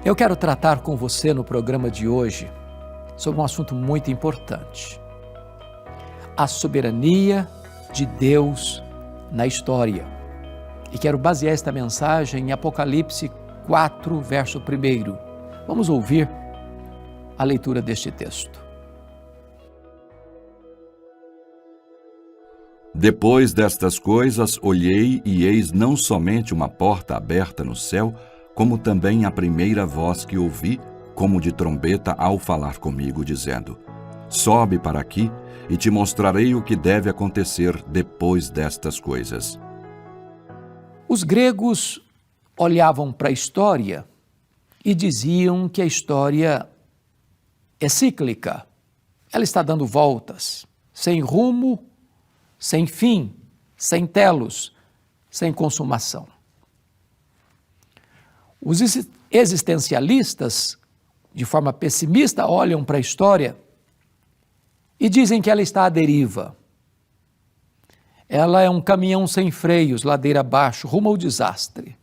Eu quero tratar com você no programa de hoje sobre um assunto muito importante: a soberania de Deus na história. E quero basear esta mensagem em Apocalipse 4, verso 1. Vamos ouvir a leitura deste texto. Depois destas coisas, olhei e eis não somente uma porta aberta no céu, como também a primeira voz que ouvi, como de trombeta ao falar comigo, dizendo: Sobe para aqui e te mostrarei o que deve acontecer depois destas coisas. Os gregos olhavam para a história e diziam que a história é cíclica. Ela está dando voltas, sem rumo, sem fim, sem telos, sem consumação. Os existencialistas, de forma pessimista, olham para a história e dizem que ela está à deriva. Ela é um caminhão sem freios, ladeira abaixo, rumo ao desastre.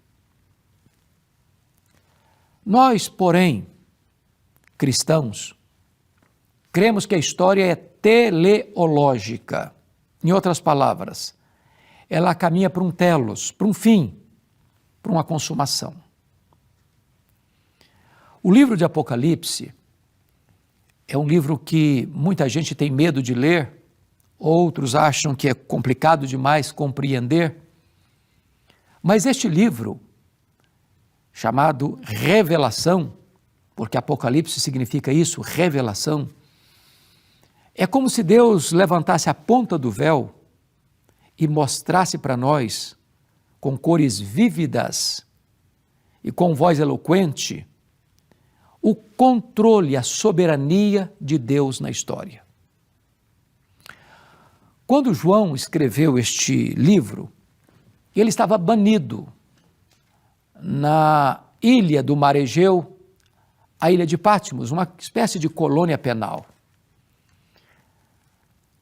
Nós, porém, cristãos, cremos que a história é teleológica. Em outras palavras, ela caminha para um telos, para um fim, para uma consumação. O livro de Apocalipse é um livro que muita gente tem medo de ler, outros acham que é complicado demais compreender, mas este livro, chamado Revelação, porque Apocalipse significa isso, revelação, é como se Deus levantasse a ponta do véu e mostrasse para nós, com cores vívidas e com voz eloquente, o controle, a soberania de Deus na história. Quando João escreveu este livro, ele estava banido na ilha do Mar Egeu, a ilha de Patmos, uma espécie de colônia penal.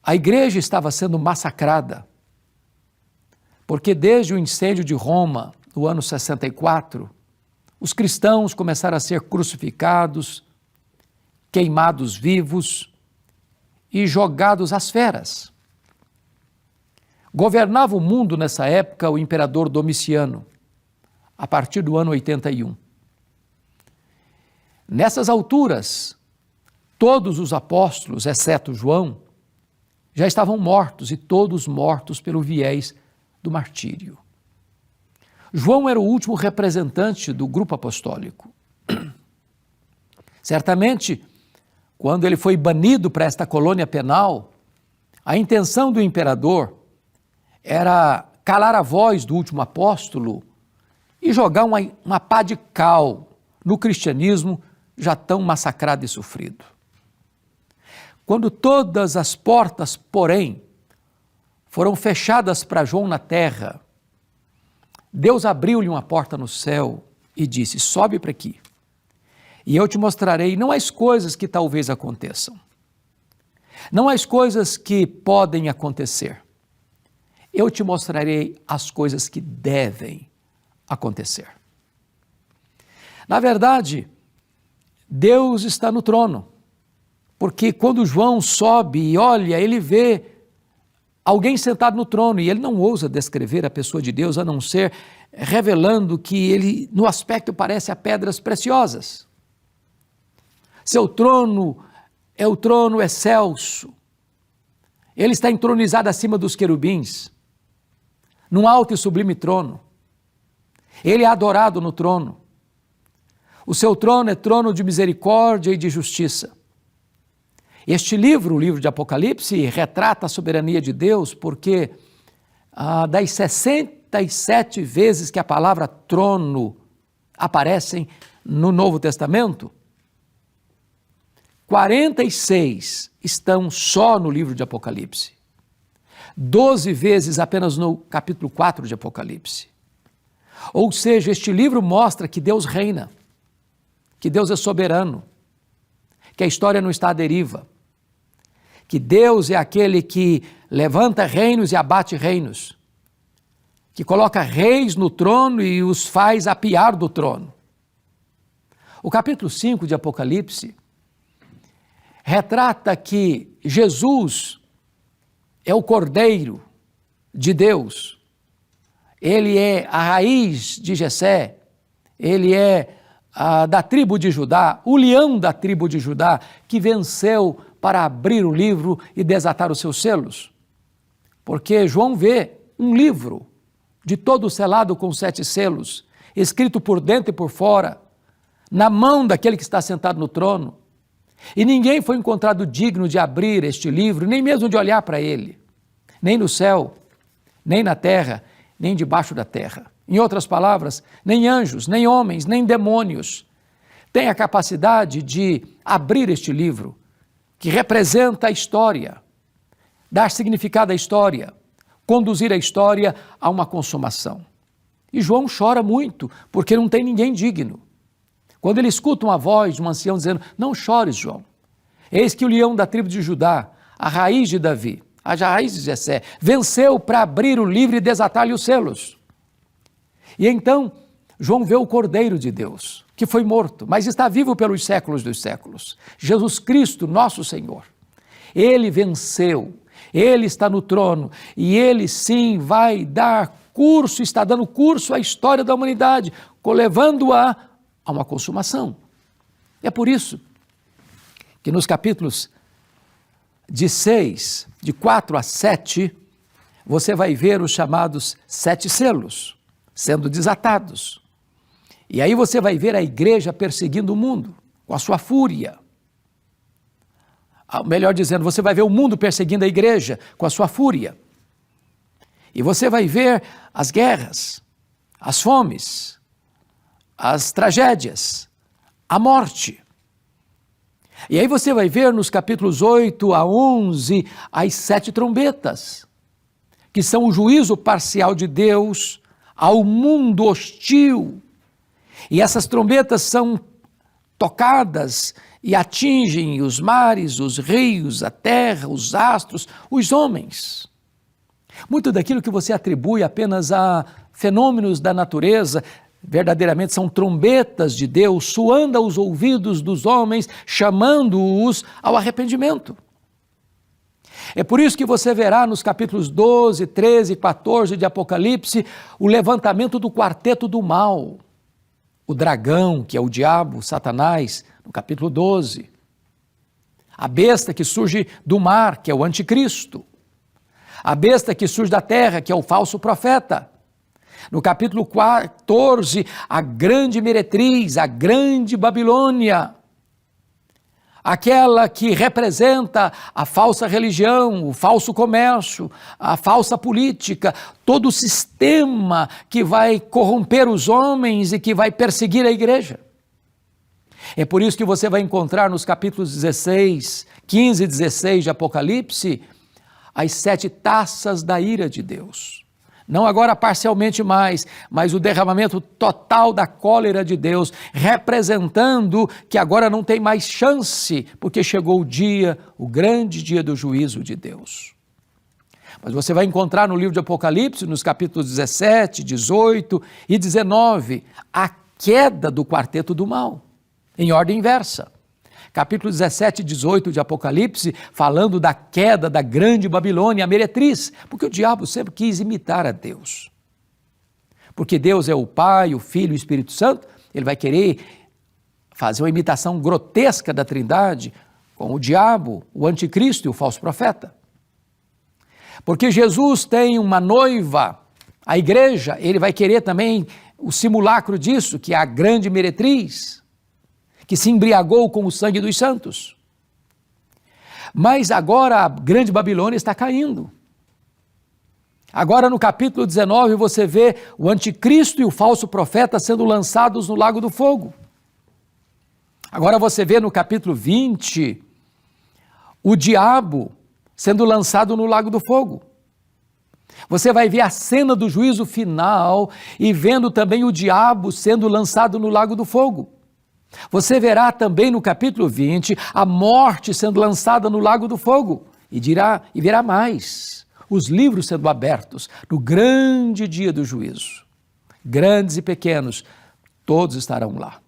A igreja estava sendo massacrada, porque desde o incêndio de Roma, no ano 64, os cristãos começaram a ser crucificados, queimados vivos e jogados às feras. Governava o mundo nessa época o imperador Domiciano, a partir do ano 81. Nessas alturas, todos os apóstolos, exceto João, já estavam mortos, e todos mortos pelo viés do martírio. João era o último representante do grupo apostólico. Certamente, quando ele foi banido para esta colônia penal, a intenção do imperador era calar a voz do último apóstolo e jogar uma pá de cal no cristianismo já tão massacrado e sofrido. Quando todas as portas, porém, foram fechadas para João na terra, Deus abriu-lhe uma porta no céu e disse: sobe para aqui, e eu te mostrarei não as coisas que talvez aconteçam, não as coisas que podem acontecer, eu te mostrarei as coisas que devem acontecer. Na verdade, Deus está no trono, porque quando João sobe e olha, ele vê alguém sentado no trono, e ele não ousa descrever a pessoa de Deus, a não ser revelando que ele, no aspecto, parece a pedras preciosas. Seu trono é o trono excelso. Ele está entronizado acima dos querubins, num alto e sublime trono. Ele é adorado no trono. O seu trono é trono de misericórdia e de justiça. Este livro, o livro de Apocalipse, retrata a soberania de Deus, porque das 67 vezes que a palavra trono aparecem no Novo Testamento, 46 estão só no livro de Apocalipse. 12 vezes apenas no capítulo 4 de Apocalipse. Ou seja, este livro mostra que Deus reina, que Deus é soberano, que a história não está à deriva, que Deus é aquele que levanta reinos e abate reinos, que coloca reis no trono e os faz apiar do trono. O capítulo 5 de Apocalipse retrata que Jesus é o Cordeiro de Deus, ele é a raiz de Jessé, ele é da tribo de Judá, o leão da tribo de Judá, que venceu para abrir o livro e desatar os seus selos. Porque João vê um livro de todo selado com 7 selos, escrito por dentro e por fora, na mão daquele que está sentado no trono. E ninguém foi encontrado digno de abrir este livro, nem mesmo de olhar para ele, nem no céu, nem na terra, nem debaixo da terra. Em outras palavras, nem anjos, nem homens, nem demônios têm a capacidade de abrir este livro, que representa a história, dar significado à história, conduzir a história a uma consumação. E João chora muito, porque não tem ninguém digno. Quando ele escuta uma voz de um ancião dizendo: não chores, João, eis que o leão da tribo de Judá, a raiz de Davi, a raiz de Jessé, venceu para abrir o livro e desatar-lhe os selos. E então João vê o Cordeiro de Deus, que foi morto, mas está vivo pelos séculos dos séculos. Jesus Cristo, nosso Senhor. Ele venceu, ele está no trono e ele sim vai dar curso, está dando curso à história da humanidade, levando-a a uma consumação. É por isso que nos capítulos de 6, de 4 a 7, você vai ver os chamados 7 selos sendo desatados. E aí você vai ver a igreja perseguindo o mundo com a sua fúria. Melhor dizendo, você vai ver o mundo perseguindo a igreja com a sua fúria. E você vai ver as guerras, as fomes, as tragédias, a morte. E aí você vai ver nos capítulos 8 a 11 as 7 trombetas, que são o juízo parcial de Deus ao mundo hostil. E essas trombetas são tocadas e atingem os mares, os rios, a terra, os astros, os homens. Muito daquilo que você atribui apenas a fenômenos da natureza, verdadeiramente são trombetas de Deus soando aos ouvidos dos homens, chamando-os ao arrependimento. É por isso que você verá nos capítulos 12, 13 e 14 de Apocalipse o levantamento do quarteto do mal. O dragão, que é o diabo, Satanás, no capítulo 12. A besta que surge do mar, que é o anticristo. A besta que surge da terra, que é o falso profeta. No capítulo 14, a grande meretriz, a grande Babilônia. Aquela que representa a falsa religião, o falso comércio, a falsa política, todo o sistema que vai corromper os homens e que vai perseguir a igreja. É por isso que você vai encontrar nos capítulos 16, 15 e 16 de Apocalipse, as 7 taças da ira de Deus. Não agora parcialmente mais, mas o derramamento total da cólera de Deus, representando que agora não tem mais chance, porque chegou o dia, o grande dia do juízo de Deus. Mas você vai encontrar no livro de Apocalipse, nos capítulos 17, 18 e 19, a queda do quarteto do mal, em ordem inversa. Capítulo 17 e 18 de Apocalipse, falando da queda da grande Babilônia, a meretriz, porque o diabo sempre quis imitar a Deus. Porque Deus é o Pai, o Filho e o Espírito Santo, ele vai querer fazer uma imitação grotesca da Trindade com o diabo, o anticristo e o falso profeta. Porque Jesus tem uma noiva, a igreja, ele vai querer também o simulacro disso, que é a grande meretriz, que se embriagou com o sangue dos santos. Mas agora a grande Babilônia está caindo. Agora no capítulo 19 você vê o anticristo e o falso profeta sendo lançados no lago do fogo. Agora você vê no capítulo 20 o diabo sendo lançado no lago do fogo. Você vai ver a cena do juízo final e vendo também o diabo sendo lançado no lago do fogo. Você verá também no capítulo 20 a morte sendo lançada no lago do fogo e verá mais, os livros sendo abertos no grande dia do juízo. Grandes e pequenos, todos estarão lá.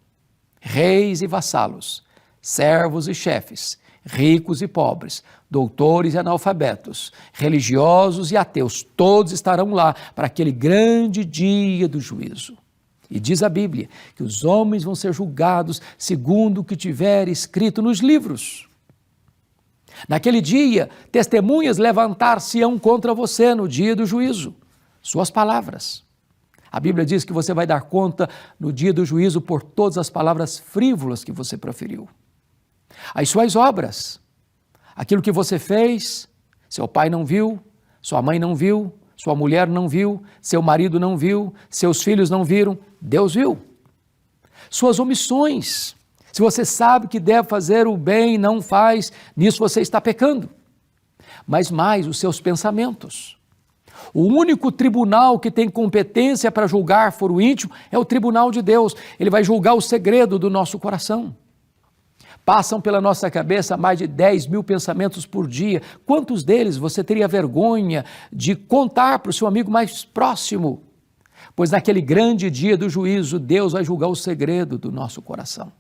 reis e vassalos, servos e chefes, ricos e pobres, doutores e analfabetos, religiosos e ateus, todos estarão lá para aquele grande dia do juízo. E diz a Bíblia que os homens vão ser julgados segundo o que tiver escrito nos livros. Naquele dia, testemunhas levantar-se-ão contra você no dia do juízo. Suas palavras. A Bíblia diz que você vai dar conta no dia do juízo por todas as palavras frívolas que você proferiu. As suas obras, aquilo que você fez, seu pai não viu, sua mãe não viu, sua mulher não viu, seu marido não viu, seus filhos não viram, Deus viu. Suas omissões, se você sabe que deve fazer o bem e não faz, nisso você está pecando. Mas mais os seus pensamentos. O único tribunal que tem competência para julgar foro íntimo é o tribunal de Deus. Ele vai julgar o segredo do nosso coração. Passam pela nossa cabeça mais de 10 mil pensamentos por dia. Quantos deles você teria vergonha de contar para o seu amigo mais próximo? Pois naquele grande dia do juízo, Deus vai julgar o segredo do nosso coração.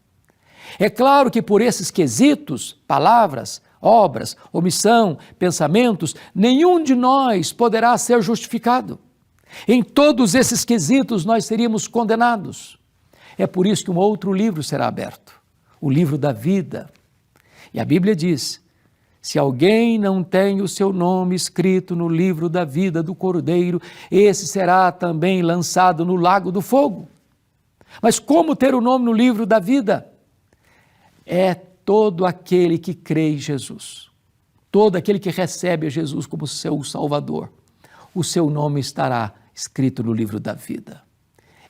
É claro que por esses quesitos, palavras, obras, omissão, pensamentos, nenhum de nós poderá ser justificado. Em todos esses quesitos nós seríamos condenados. É por isso que um outro livro será aberto, o livro da vida. E a Bíblia diz, se alguém não tem o seu nome escrito no livro da vida do Cordeiro, esse será também lançado no lago do fogo. Mas como ter o nome no livro da vida? É todo aquele que crê em Jesus, todo aquele que recebe a Jesus como seu Salvador, o seu nome estará escrito no livro da vida.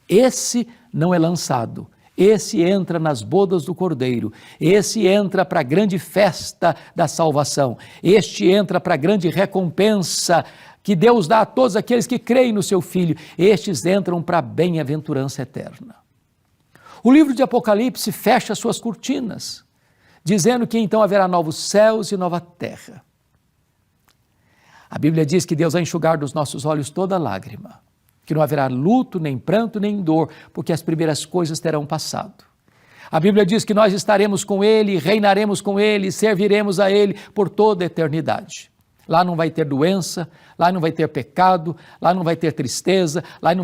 Esse não é lançado, esse entra nas bodas do Cordeiro, esse entra para a grande festa da salvação, este entra para a grande recompensa que Deus dá a todos aqueles que creem no seu Filho, estes entram para a bem-aventurança eterna. O livro de Apocalipse fecha suas cortinas, dizendo que então haverá novos céus e nova terra. A Bíblia diz que Deus vai enxugar dos nossos olhos toda lágrima, que não haverá luto, nem pranto, nem dor, porque as primeiras coisas terão passado. A Bíblia diz que nós estaremos com Ele, reinaremos com Ele, serviremos a Ele por toda a eternidade. Lá não vai ter doença, lá não vai ter pecado, lá não vai ter tristeza, lá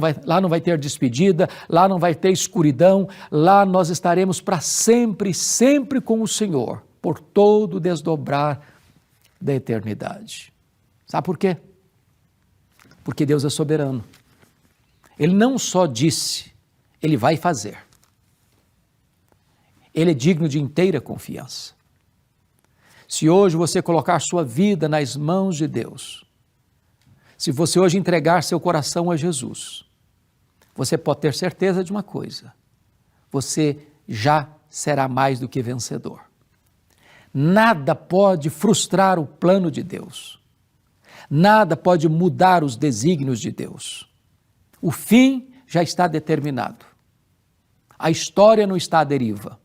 não vai ter despedida, lá não vai ter escuridão, lá nós estaremos para sempre, sempre com o Senhor, por todo o desdobrar da eternidade. Sabe por quê? Porque Deus é soberano. Ele não só disse, Ele vai fazer. Ele é digno de inteira confiança. Se hoje você colocar sua vida nas mãos de Deus, se você hoje entregar seu coração a Jesus, você pode ter certeza de uma coisa, você já será mais do que vencedor. Nada pode frustrar o plano de Deus, nada pode mudar os desígnios de Deus. O fim já está determinado, a história não está à deriva.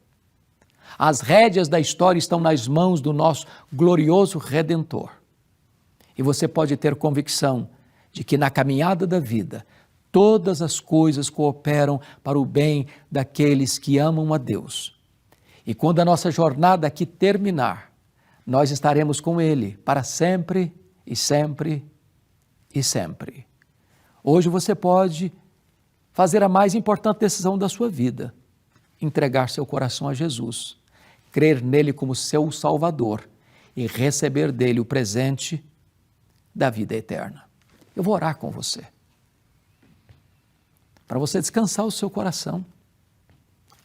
As rédeas da história estão nas mãos do nosso glorioso Redentor. E você pode ter convicção de que na caminhada da vida, todas as coisas cooperam para o bem daqueles que amam a Deus. E quando a nossa jornada aqui terminar, nós estaremos com Ele para sempre e sempre e sempre. Hoje você pode fazer a mais importante decisão da sua vida, entregar seu coração a Jesus, crer nele como seu Salvador e receber dele o presente da vida eterna. Eu vou orar com você, para você descansar o seu coração.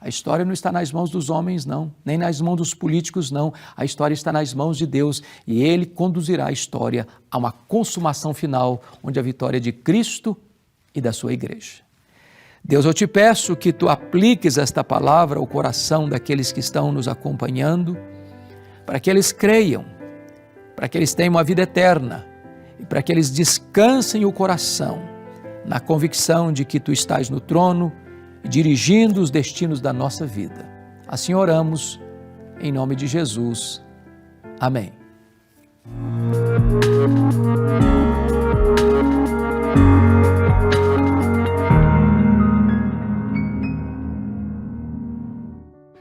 A história não está nas mãos dos homens, não, nem nas mãos dos políticos, não. A história está nas mãos de Deus e Ele conduzirá a história a uma consumação final, onde a vitória é de Cristo e da sua igreja. Deus, eu te peço que tu apliques esta palavra ao coração daqueles que estão nos acompanhando, para que eles creiam, para que eles tenham uma vida eterna e para que eles descansem o coração na convicção de que tu estás no trono e dirigindo os destinos da nossa vida. Assim oramos, em nome de Jesus. Amém.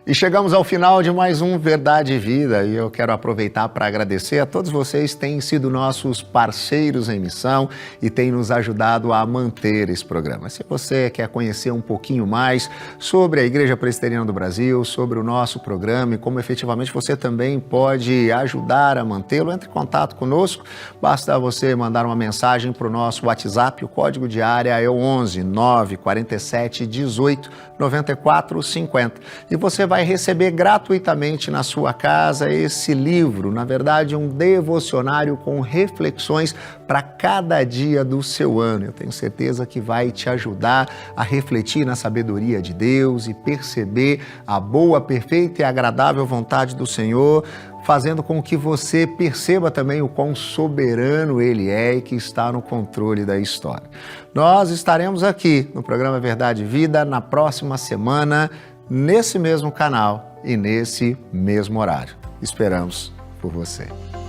E chegamos ao final de mais um Verdade e Vida e eu quero aproveitar para agradecer a todos vocês que têm sido nossos parceiros em missão e têm nos ajudado a manter esse programa. Se você quer conhecer um pouquinho mais sobre a Igreja Presbiteriana do Brasil, sobre o nosso programa e como efetivamente você também pode ajudar a mantê-lo, entre em contato conosco. Basta você mandar uma mensagem para o nosso WhatsApp, o código de área é o 11 947 18 94 50 e você vai receber gratuitamente na sua casa esse livro, na verdade um devocionário com reflexões para cada dia do seu ano. Eu tenho certeza que vai te ajudar a refletir na sabedoria de Deus e perceber a boa, perfeita e agradável vontade do Senhor, fazendo com que você perceba também o quão soberano Ele é e que está no controle da história. Nós estaremos aqui no programa Verdade e Vida na próxima semana, nesse mesmo canal e nesse mesmo horário. Esperamos por você.